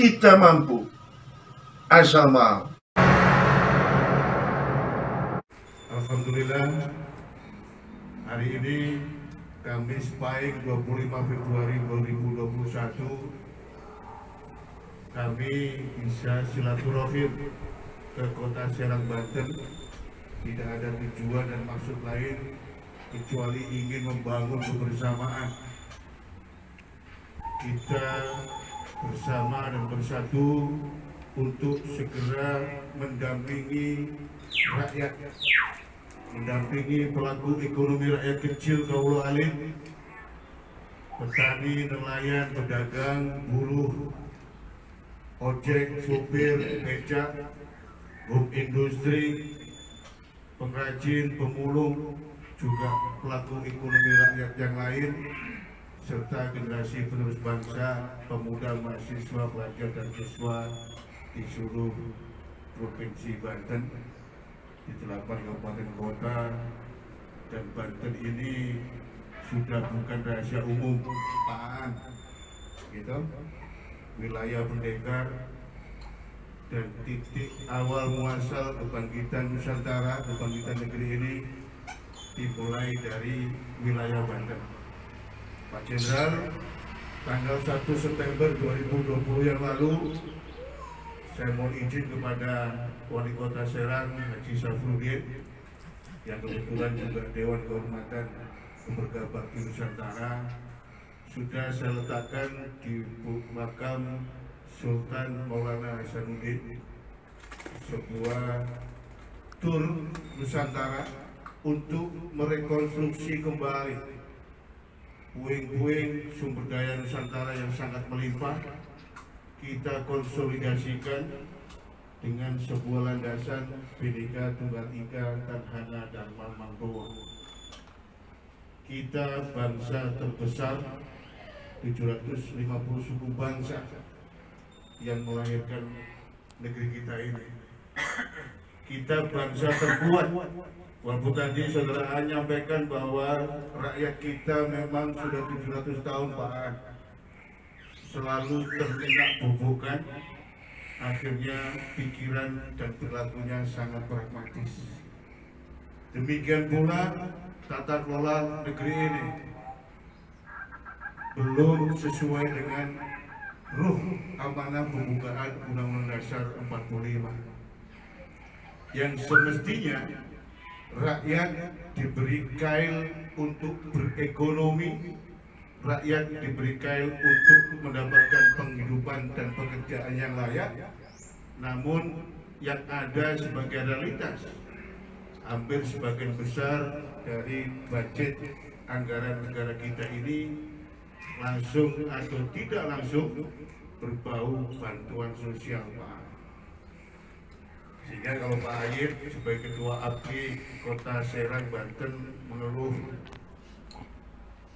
kita mampu, asal mau. Alhamdulillah, hari ini Kamis Pahing 25 Februari 2021 kami bisa silaturahim ke kota Serang, Banten. Tidak ada tujuan dan maksud lain kecuali ingin membangun kebersamaan. Kita bersama dan bersatu untuk segera mendampingi rakyat, mendampingi pelaku ekonomi rakyat kecil, kaula alim, petani, nelayan, pedagang, buruh, ojek, supir, becak, home industri, pengrajin, pemulung, juga pelaku ekonomi rakyat yang lain, serta generasi penerus bangsa, pemuda, mahasiswa, pelajar dan siswa di seluruh Provinsi Banten, di 8 kabupaten kota. Dan Banten ini sudah bukan rahasia umum, Pak, gitu. Wilayah pendekar dan titik awal muasal kebangkitan Nusantara, kebangkitan negeri ini dimulai dari wilayah Banten. Pak Jenderal, tanggal 1 September 2020 yang lalu, saya mohon izin kepada Wali Kota Serang, Haji Safruddin, yang kebetulan juga Dewan Kehormatan Keluarga Bakti Nusantara, sudah saya letakkan di makam Sultan Maulana Hasanuddin sebuah tur Nusantara untuk merekonstruksi kembali puing-puing sumber daya Nusantara yang sangat melimpah. Kita konsolidasikan dengan sebuah landasan Bhinneka Tunggal Ika, Tanhana Dharma Mangkowo. Kita bangsa terbesar, 750 suku bangsa yang melahirkan negeri kita ini. Kita bangsa terkuat. Walaupun tadi saudara menyampaikan bahwa rakyat kita memang sudah 700 tahun, Pak, selalu terkena bubukan, akhirnya pikiran dan perilakunya sangat pragmatis. Demikian pula tata kelola negeri ini belum sesuai dengan ruh amanah pembukaan Undang-Undang Dasar 45, yang semestinya rakyat diberi kail untuk berekonomi, rakyat diberi kail untuk mendapatkan penghidupan dan pekerjaan yang layak. Namun yang ada sebagai realitas, hampir sebagian besar dari budget anggaran negara kita ini langsung atau tidak langsung berbau bantuan sosial, Pak. Sehingga kalau Pak Ayib sebagai Ketua APKI Kota Serang, Banten mengeluh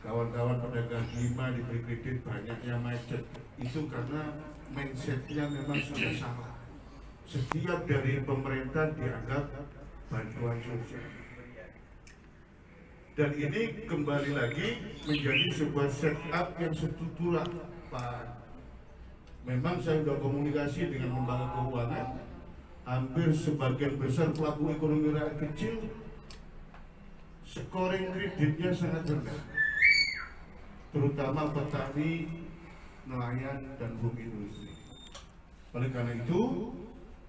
kawan-kawan pedagang lima diberi kredit banyaknya macet, itu karena mindsetnya memang sudah salah. Setiap dari pemerintah dianggap bantuan sosial, dan ini kembali lagi menjadi sebuah setup yang struktural, Pak. Memang saya sudah komunikasi dengan lembaga keuangan, hampir sebagian besar pelaku ekonomi rakyat kecil scoring kreditnya sangat rendah, terutama petani, nelayan, dan home industri. Oleh karena itu,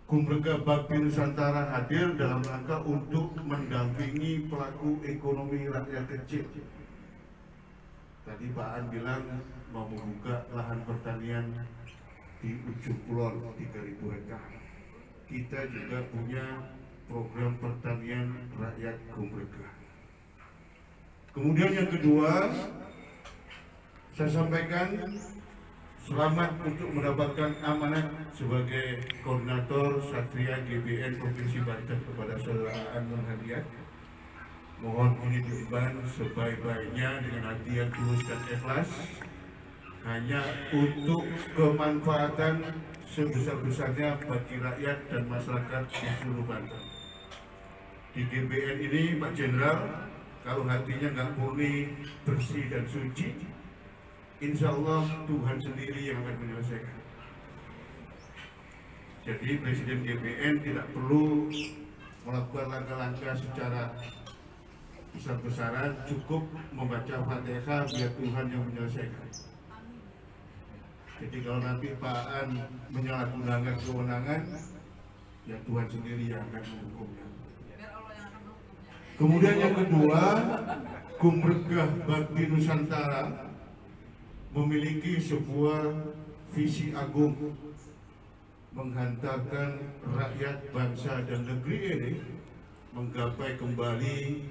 Kumrega Bakti Nusantara hadir dalam rangka untuk mendampingi pelaku ekonomi rakyat kecil. Tadi Pak An bilang mau membuka lahan pertanian di ujung kulon 3.000 hektar. Kita juga punya program pertanian rakyat Kumrega. Kemudian yang kedua, saya sampaikan selamat untuk mendapatkan amanat sebagai koordinator Satria GBN Provinsi Banten kepada Saudara Aan Nurhadiat. Mohon ini diemban sebaik-baiknya dengan hati yang tulus dan ikhlas, hanya untuk kemanfaatan sebesar-besarnya bagi rakyat dan masyarakat di seluruh Banten. Di GBN ini, Pak Jenderal, kalau hatinya nggak murni, bersih dan suci, insya Allah Tuhan sendiri yang akan menyelesaikan. Jadi Presiden GBN tidak perlu melakukan langkah-langkah secara besar-besaran, cukup membaca Fatihah biar Tuhan yang menyelesaikan. Jadi kalau nanti Pak Aan menyalahgunakan kewenangan, ya Tuhan sendiri yang akan menghukumnya. Kemudian yang kedua, Kumregah Bakti Nusantara memiliki sebuah visi agung menghantarkan rakyat, bangsa, dan negeri ini menggapai kembali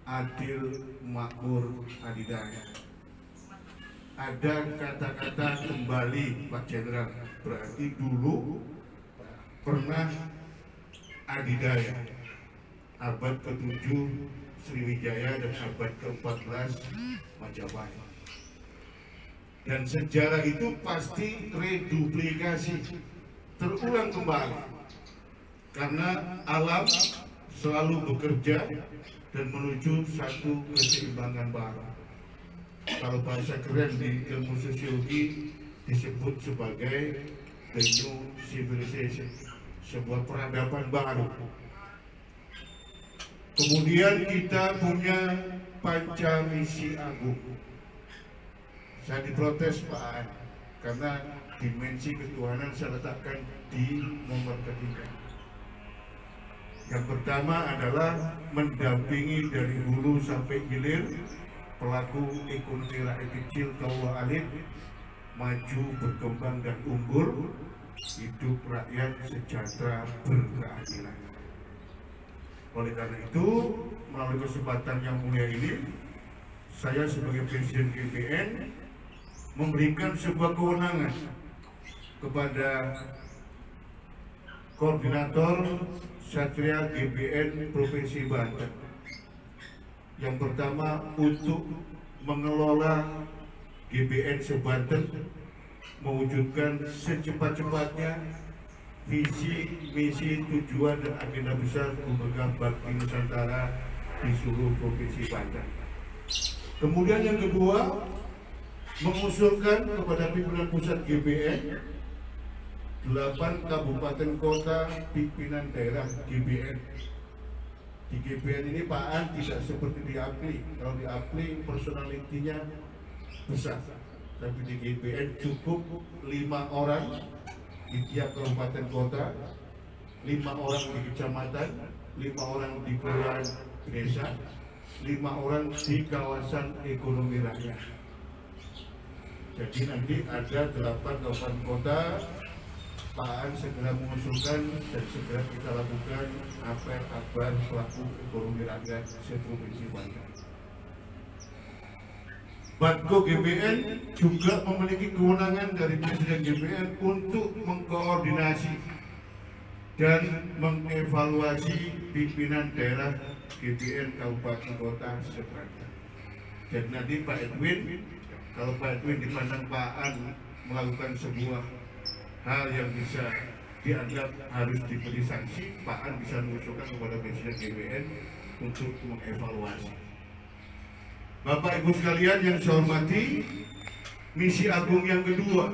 adil, makmur, adidaya. Ada kata-kata kembali, Pak Jenderal, berarti dulu pernah adidaya, abad ke-7 Sriwijaya dan abad ke-14 Majapahit. Dan sejarah itu pasti reduplikasi, terulang kembali, karena alam selalu bekerja dan menuju satu keseimbangan baru. Kalau bahasa keren di ilmu sosiologi disebut sebagai the new civilization, sebuah peradaban baru. Kemudian kita punya panca misi agung. Saya diprotes Pak Aan, karena dimensi ketuhanan saya letakkan di nomor ketiga. Yang pertama adalah mendampingi dari hulu sampai hilir pelaku ekonomi rakyat kecil kaum alit maju, berkembang dan unggul, hidup rakyat sejahtera berkeadilan. Oleh karena itu, melalui kesempatan yang mulia ini, saya sebagai Presiden GBN memberikan sebuah kewenangan kepada Koordinator Satria GBN Provinsi Banten. Yang pertama, untuk mengelola GBN se-Banten, mewujudkan secepat-cepatnya visi, misi, tujuan, dan agenda besar Kumregah Bakti Nusantara di seluruh Provinsi Banten. Kemudian yang kedua, mengusulkan kepada pimpinan pusat GBN 8 kabupaten kota pimpinan daerah GBN. Di GBN ini Pak Aan tidak seperti di APLI. Kalau di APLI personalitinya besar, tapi di GBN cukup 5 orang di tiap kabupaten kota, 5 orang di kecamatan, 5 orang di kelurahan desa, 5 orang di kawasan ekonomi rakyat. Jadi nanti ada 8 kabupaten kota. Pak Aan segera mengusulkan dan segera kita lakukan apel kabar pelaku ekonomi rakyat se-Provinsi Banten. Batko GBN juga memiliki kewenangan dari Presiden GBN untuk mengkoordinasi dan mengevaluasi pimpinan daerah GBN Kabupaten Kota se-Banten. Jadi nanti Pak Edwin, kalau Pak Edwin dipandang Pak Aan melakukan sebuah hal yang bisa dianggap harus diberi sanksi, Pak Aan bisa mengusulkan kepada Presiden GBN untuk mengevaluasi. Bapak Ibu sekalian yang saya hormati, misi agung yang kedua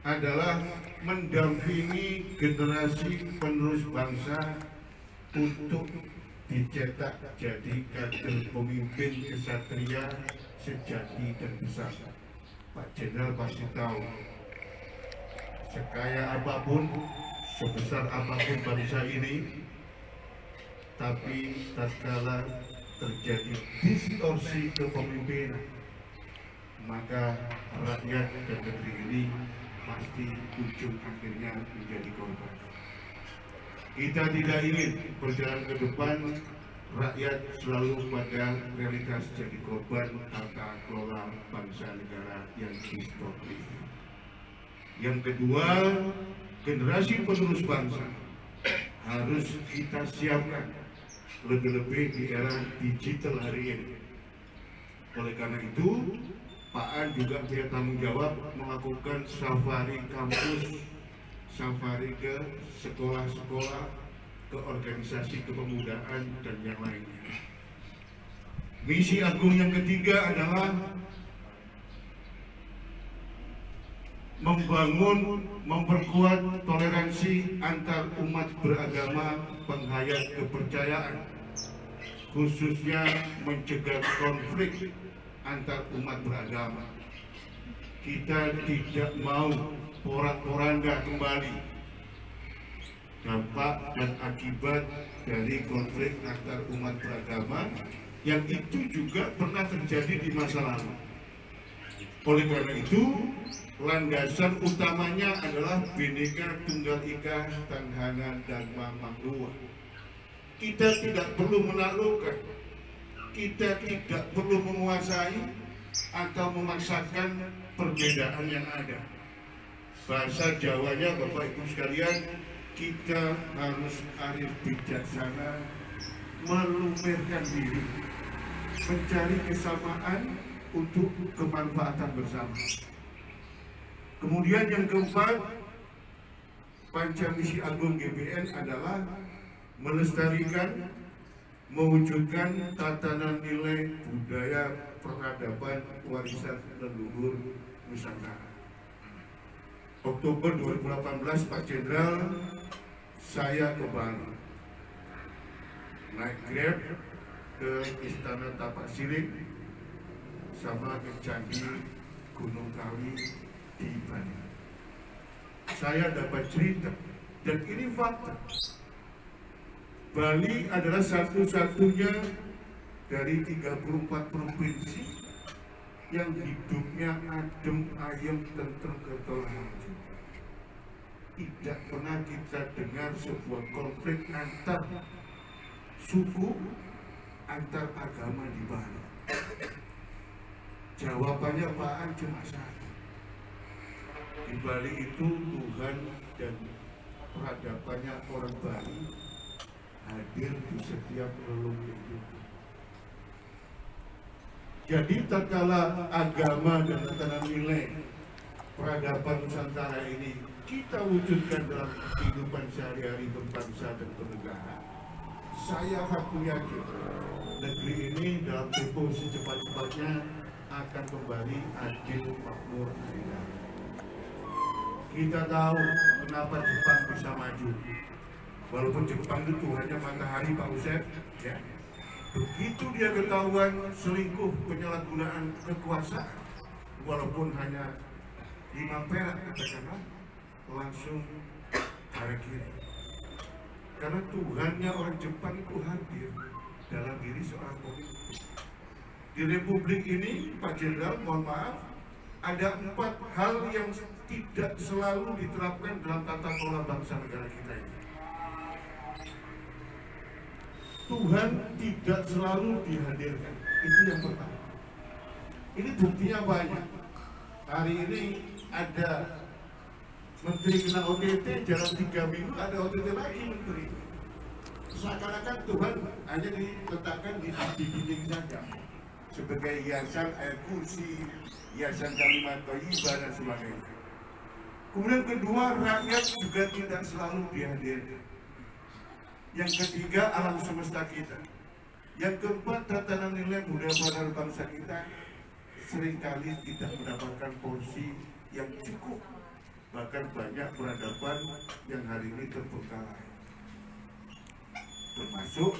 adalah mendampingi generasi penerus bangsa untuk dicetak jadi kader pemimpin kesatria sejati dan besar. Pak Jenderal pasti tahu, sekaya apapun, sebesar apapun bangsa ini, tapi tatkala terjadi distorsi kepemimpinan, maka rakyat dan negeri ini pasti ujung akhirnya menjadi korban. Kita tidak ingin perjalanan ke depan rakyat selalu pada realitas jadi korban tata kelola bangsa negara yang distortif. Yang kedua, generasi penerus bangsa harus kita siapkan, lebih-lebih di era digital hari ini. Oleh karena itu, Pak Aan juga punya tanggung jawab melakukan safari kampus, safari ke sekolah-sekolah, ke organisasi kepemudaan, dan yang lainnya. Misi agung yang ketiga adalah membangun, memperkuat toleransi antar umat beragama penghayat kepercayaan, khususnya mencegah konflik antar umat beragama. Kita tidak mau porak-poranda kembali dampak dan akibat dari konflik antar umat beragama yang itu juga pernah terjadi di masa lalu. Oleh karena itu, landasan utamanya adalah Bhinneka Tunggal Ika Tanghana Dharma Mangglowa. Kita tidak perlu menaklukkan, kita tidak perlu menguasai atau memaksakan perbedaan yang ada. Bahasa Jawanya, Bapak Ibu sekalian, kita harus arif bijaksana, melumerkan diri, mencari kesamaan untuk kemanfaatan bersama. Kemudian yang keempat, panca misi agung GBN adalah melestarikan, mewujudkan tatanan nilai budaya peradaban warisan leluhur Nusantara. Oktober 2018, Pak Jenderal, saya ke Bali, naik Grab ke Istana Tapak Siring sama ke Candi Gunung Kawi di Bali. Saya dapat cerita, dan ini fakta. Bali adalah satu-satunya dari 34 provinsi yang hidupnya adem, ayem, tentrem, ketolongan. Tidak pernah kita dengar sebuah konflik antar suku, antar agama di Bali. Jawabannya Pak cuma satu. Di Bali itu Tuhan dan peradabannya orang Bali hadir di setiap relung kehidupan. Jadi tatkala agama dan tatanan nilai peradaban Nusantara ini kita wujudkan dalam kehidupan sehari-hari berbangsa dan bernegara, saya aku yakin negeri ini dalam tempo secepat-cepatnya akan kembali adil, makmur, adil. Kita tahu kenapa Jepang bisa maju. Walaupun Jepang itu Tuhannya matahari, Pak Usep, ya. Begitu dia ketahuan selingkuh, penyalahgunaan kekuasaan, walaupun hanya 5 perak katakanlah, langsung harakiri. Karena Tuhannya orang Jepang itu hadir dalam diri seorang pemimpin. Di Republik ini, Pak Jenderal, mohon maaf, ada 4 hal yang tidak selalu diterapkan dalam tata kelola bangsa negara kita ini. Tuhan tidak selalu dihadirkan, itu yang pertama. Ini buktinya banyak. Hari ini ada menteri kena OTT, dalam 3 minggu ada OTT lagi menteri. Seakan-akan Tuhan hanya diletakkan di dinding saja, sebagai hiasan air kursi, hiasan kalimat thayyibah dan sebagainya. Kemudian kedua, rakyat juga tidak selalu dihadirkan. Yang ketiga, alam semesta kita. Yang keempat, tatanan nilai budaya pada bangsa kita seringkali tidak mendapatkan porsi yang cukup. Bahkan banyak peradaban yang hari ini terbengkalai, termasuk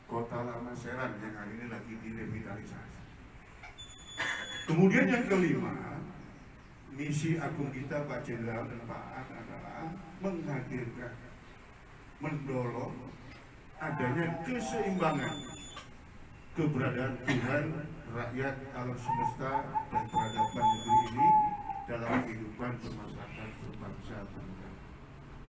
Kota Lama Serang yang hari ini lagi direvitalisasi. Kemudian yang kelima, misi agung kita Pak Jenderal dan Pak An adalah menghadirkan, mendorong adanya keseimbangan keberadaan Tuhan, rakyat, alam semesta, dan peradaban negeri ini dalam kehidupan bermasyarakat berbangsa bernegara.